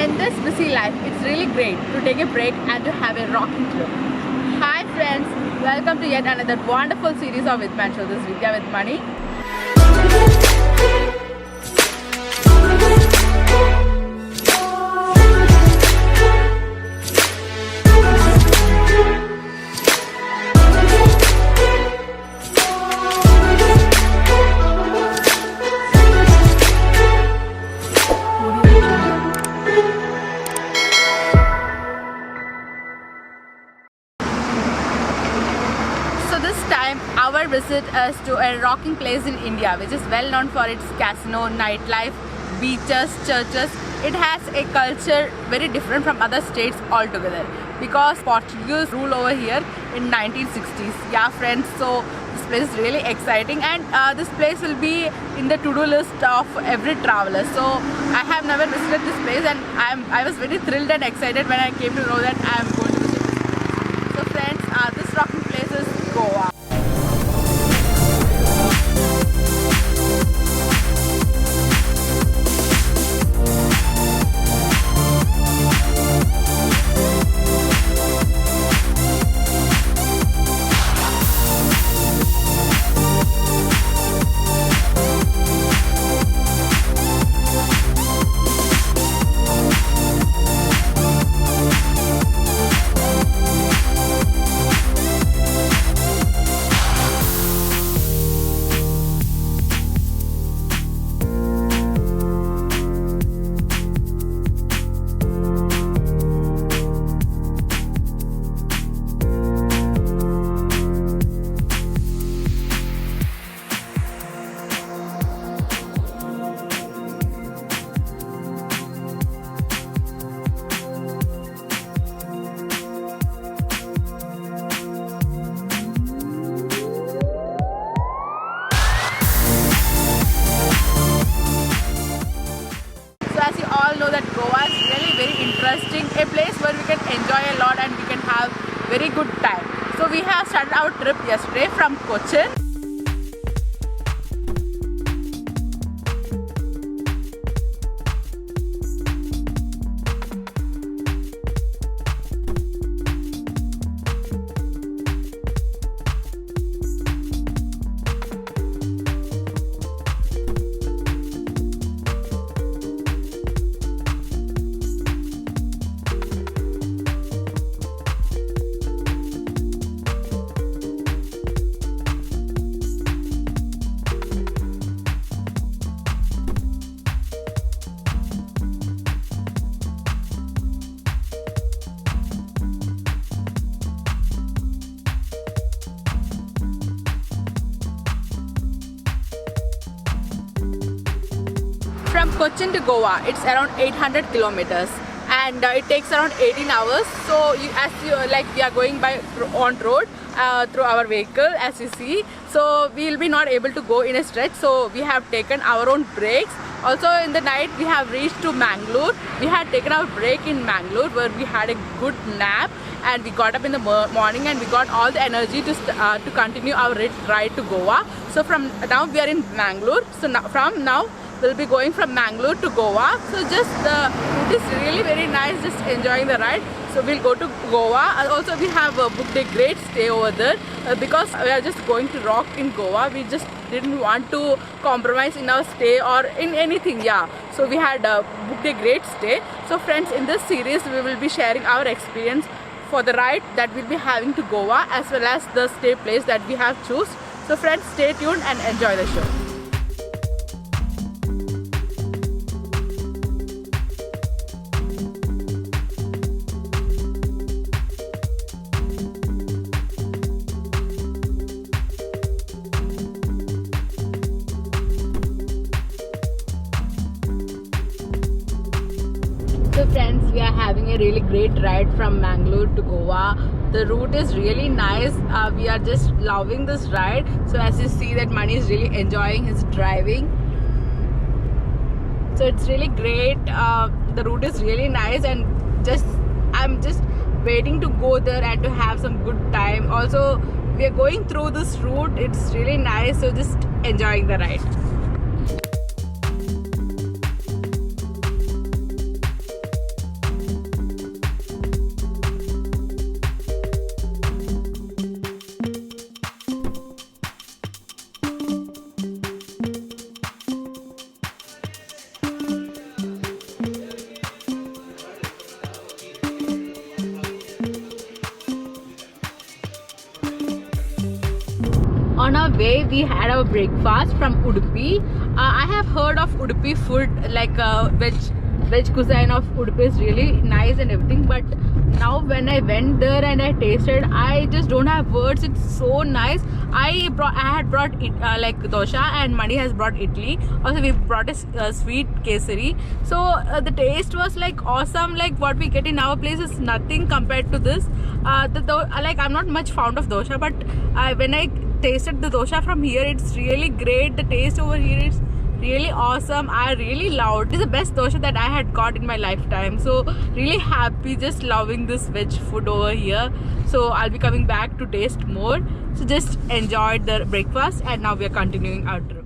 In this busy life, it's really great to take a break and to have a rocking trip. Hi friends, welcome to yet another wonderful series of With Man Show. This is Vidya with Money. So this time our visit is to a rocking place in India which is well known for its casino, nightlife, beaches, churches. It has a culture very different from other states altogether because Portuguese rule over here in 1960s. Yeah friends, so this place is really exciting and this place will be in the to-do list of every traveler. So I have never visited this place and I was very thrilled and excited when I came to know that I am going to visit this place. So friends, this rocking place is Goa. As you all know that Goa is really very interesting, a place where we can enjoy a lot and we can have very good time. So we have started our trip yesterday from Cochin. From Cochin to Goa, it's around 800 kilometers and it takes around 18 hours. So we are going by on road through our vehicle as you see. So we will be not able to go in a stretch. So we have taken our own breaks. Also in the night we have reached to Mangalore. We had taken our break in Mangalore where we had a good nap and we got up in the morning and we got all the energy to continue our ride to Goa. So from now we are in Mangalore. So from now we'll be going from Mangalore to Goa. So just it is really very nice, just enjoying the ride. So we'll go to Goa. Also we have booked a great stay over there because we are just going to rock in Goa. We just didn't want to compromise in our stay or in anything. Yeah, so we had booked a great stay. So friends, in this series we will be sharing our experience for the ride that we'll be having to Goa as well as the stay place that we have choose. So friends, stay tuned and enjoy the show. So friends, we are having a really great ride from Mangalore to Goa. The route is really nice. We are just loving this ride. So as you see that Mani is really enjoying his driving. So it's really great. The route is really nice and I'm just waiting to go there and to have some good time. Also we are going through this route. It's really nice. So just enjoying the ride. on our way we had our breakfast from Udupi. I have heard of Udupi food, like veg cuisine of Udupi is really nice and everything, but now when I went there and I tasted, I just don't have words. It's so nice. I had brought it, like dosha, and Mani has brought idli. Also we brought a sweet kesari. So the taste was like awesome. Like what we get in our place is nothing compared to this. Like I'm not much fond of dosha, but when I tasted the dosha from here, it's really great. The taste over here is really awesome. I really loved. It's the best dosha that I had got in my lifetime. So really happy, just loving this veg food over here. So I'll be coming back to taste more. So just enjoyed the breakfast, and now we are continuing our trip.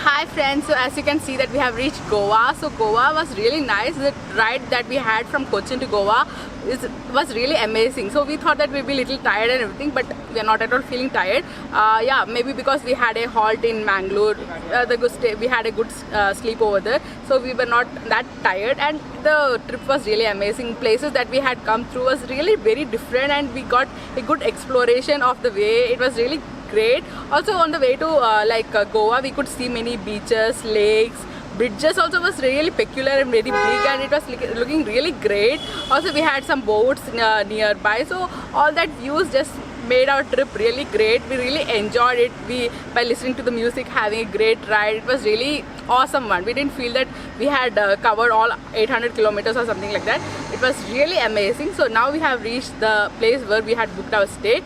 Hi friends, so as you can see that we have reached Goa. So Goa was really nice. The ride that we had from Cochin to Goa was really amazing. So we thought that we'd be a little tired and everything, but we are not at all feeling tired. Yeah, maybe because we had a halt in Mangalore, we had a good sleep over there, so we were not that tired, and the trip was really amazing. Places that we had come through was really very different, and we got a good exploration of the way. It was really great. Also on the way to Goa, we could see many beaches, lakes, bridges. Also was really peculiar and very big, and it was looking really great. Also we had some boats nearby, so all that views just made our trip really great. We really enjoyed it. By listening to the music, having a great ride, it was really awesome one. We didn't feel that we had covered all 800 kilometers or something like that. It was really amazing. So now we have reached the place where we had booked our stay.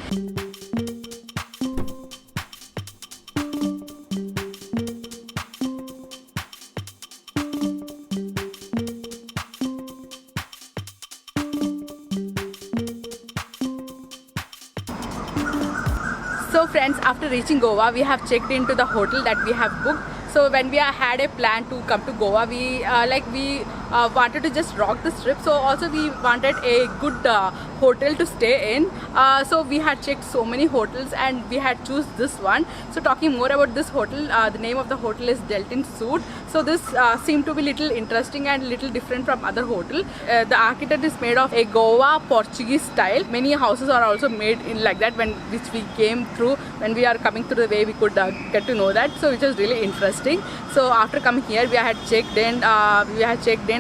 So friends, after reaching Goa, we have checked into the hotel that we have booked. So when we had a plan to come to Goa, we wanted to just rock this trip. So also we wanted a good hotel to stay in. So we had checked so many hotels, and we had choose this one. So talking more about this hotel, the name of the hotel is Deltin Suite. So this seemed to be little interesting and little different from other hotel. The architect is made of a Goa Portuguese style. Many houses are also made in like that, which we came through when we are coming through the way. We could get to know that, so which was really interesting. So after coming here, we had checked in,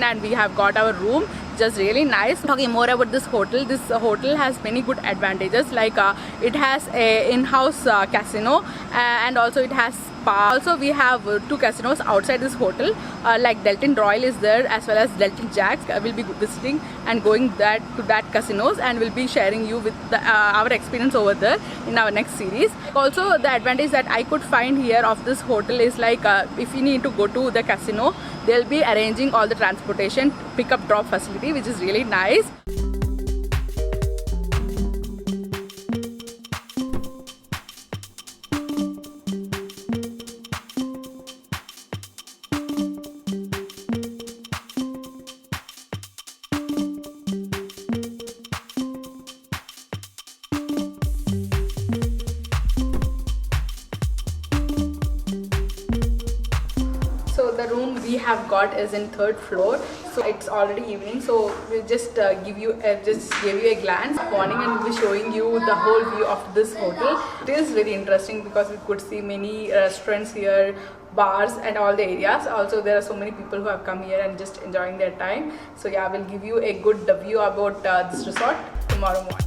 and we have got our room. Just really nice. Talking more about this hotel has many good advantages, like it has a in-house casino, and also it has spa. Also we have two casinos outside this hotel, like Deltin Royal is there, as well as Deltin Jacks. We'll be visiting and going to that casinos, and we'll be sharing you with our experience over there in our next series. Also the advantage that I could find here of this hotel is like if you need to go to the casino, they'll be arranging all the transportation, pick up drop facility, which is really nice. So the room we have got is in 3rd floor. So it's already evening, so we'll just give you a glance morning, and we'll be showing you the whole view of this hotel. It is very interesting because we could see many restaurants here, bars and all the areas. Also there are so many people who have come here and just enjoying their time. So yeah, we'll give you a good view about this resort tomorrow morning.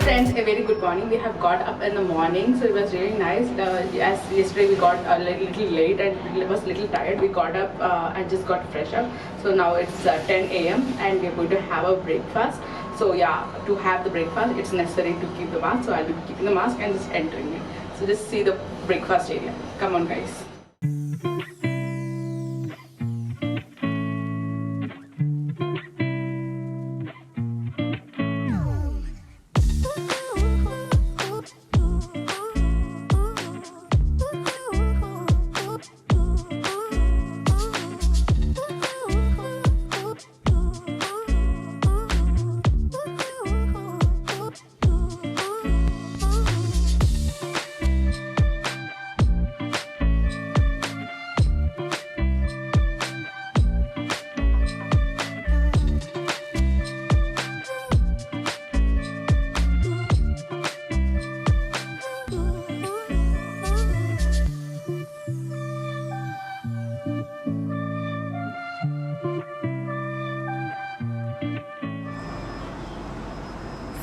Friends, a very good morning. We have got up in the morning, so it was really nice. As yesterday we got a little late and was a little tired, we got up and just got fresh up. So now it's 10 a.m. and we're going to have a breakfast. So yeah, to have the breakfast, it's necessary to keep the mask. So I'll be keeping the mask and just entering it. So just see the breakfast area. Come on, guys.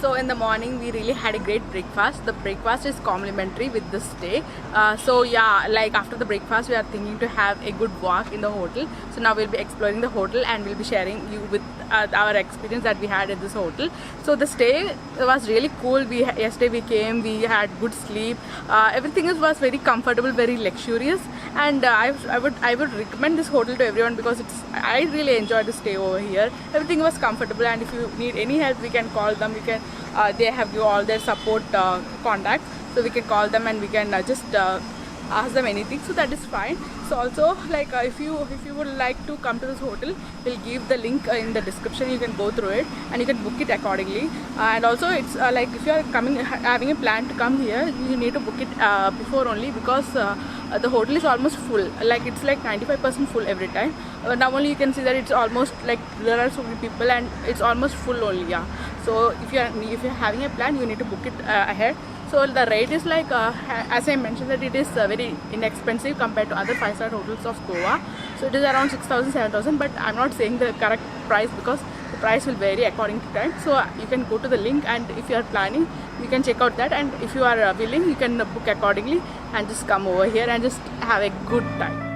So in the morning we really had a great breakfast. The breakfast is complimentary with the stay. So yeah, like after the breakfast we are thinking to have a good walk in the hotel. So now we'll be exploring the hotel and we'll be sharing you with our experience that we had at this hotel. So the stay was really cool. Yesterday we came, we had good sleep. Everything was very comfortable, very luxurious, and I would recommend this hotel to everyone because I really enjoyed the stay over here. Everything was comfortable, and if you need any help, we can call them. They have all their support contacts, so we can call them and we can just ask them anything. So that is fine. So also, like if you would like to come to this hotel, we'll give the link in the description. You can go through it and you can book it accordingly. And also it's like if you are having a plan to come here, you need to book it before only, because the hotel is almost full. Like it's like 95% full every time. Now only you can see that it's almost like there are so many people and it's almost full only. Yeah. So if you're having a plan, you need to book it ahead. So the rate is like, as I mentioned, that it is very inexpensive compared to other 5-star hotels of Goa. So it is around 6,000, 7,000, but I'm not saying the correct price because the price will vary according to time. So you can go to the link, and if you are planning, you can check out that, and if you are willing, you can book accordingly and just come over here and just have a good time.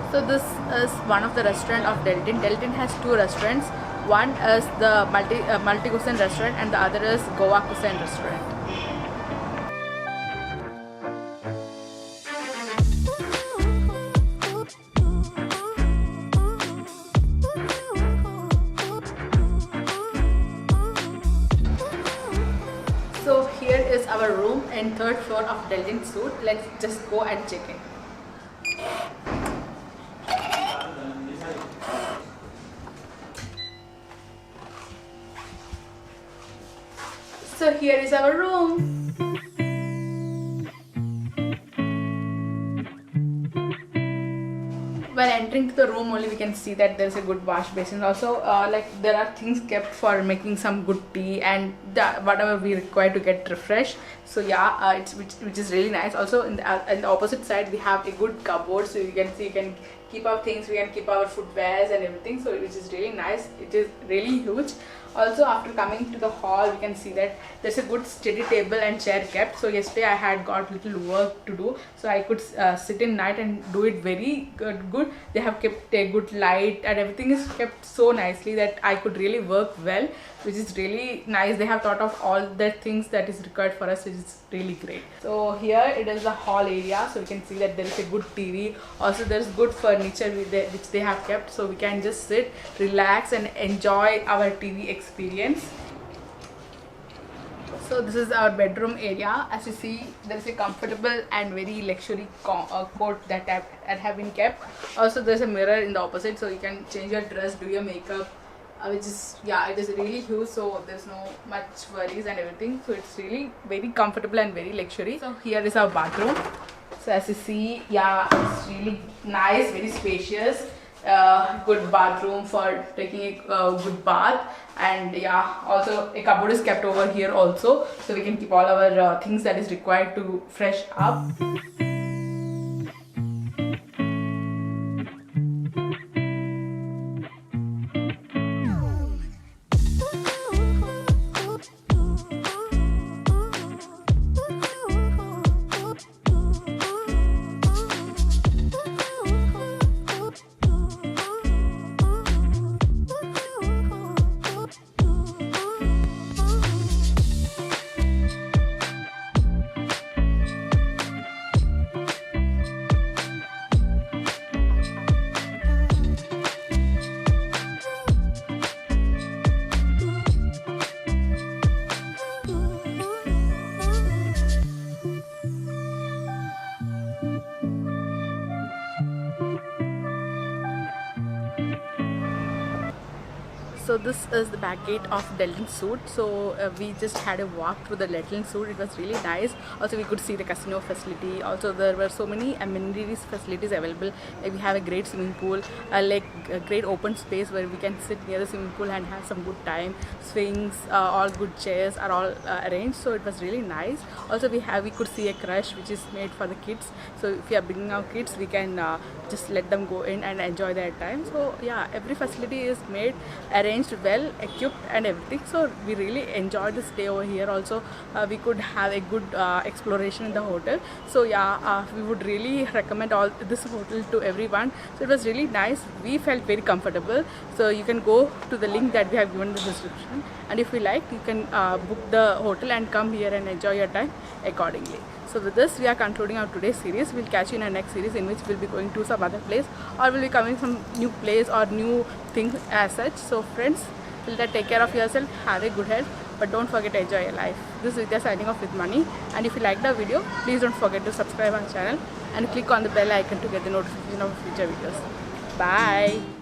So this is one of the restaurant of Deltin. Deltin has 2 restaurants. One is the multi cuisine restaurant and the other is Goa cuisine restaurant. So here is our room in 3rd floor of Deltin Suite. Let's just go and check in. So here is our room. While entering to the room only, we can see that there is a good wash basin. Also, like there are things kept for making some good tea and whatever we require to get refreshed. So yeah, which is really nice. Also in the opposite side we have a good cupboard, so you can see you can keep our things, we can keep our footwears and everything, so which is really nice. It is really huge. Also, after coming to the hall, we can see that there's a good steady table and chair kept. So yesterday I had got little work to do, so I could sit in night and do it very good. They have kept a good light and everything is kept so nicely that I could really work well, which is really nice. They have thought of all the things that is required for us, which is really great. So here it is the hall area, so we can see that there is a good TV. Also there is good furniture which they have kept, so we can just sit, relax and enjoy our TV experience. So this is our bedroom area. As you see, there is a comfortable and very luxury coat that have been kept. Also there is a mirror in the opposite, so you can change your dress, do your makeup, which is, yeah, it is really huge, so there's no much worries and everything. So it's really very comfortable and very luxury. So here is our bathroom. So as you see, yeah, it's really nice, very spacious. Good bathroom for taking a good bath, and yeah, also a cupboard is kept over here also, so we can keep all our things that is required to fresh up. So this is the back gate of Delton Suit. So we just had a walk through the Delton Suit. It was really nice. Also we could see the casino facility. Also there were so many amenities facilities available. Like we have a great swimming pool, like a great open space where we can sit near the swimming pool and have some good time. Swings, all good chairs are all arranged. So it was really nice. Also we could see a crush which is made for the kids. So if we are bringing our kids, we can just let them go in and enjoy their time. So yeah, every facility is made, arranged well, equipped and everything. So we really enjoyed the stay over here. Also we could have a good exploration in the hotel. So yeah, we would really recommend all this hotel to everyone. So it was really nice. We felt very comfortable. So you can go to the link that we have given in the description, and if you like, you can book the hotel and come here and enjoy your time accordingly. So with this, we are concluding our today's series. We'll catch you in our next series, in which we'll be going to some other place, or we'll be coming some new place or new things as such. So friends, till that, take care of yourself, have a good health, but don't forget to enjoy your life. This is Vidya signing off with Money, and if you liked our video, please don't forget to subscribe our channel and click on the bell icon to get the notification of future videos. Bye.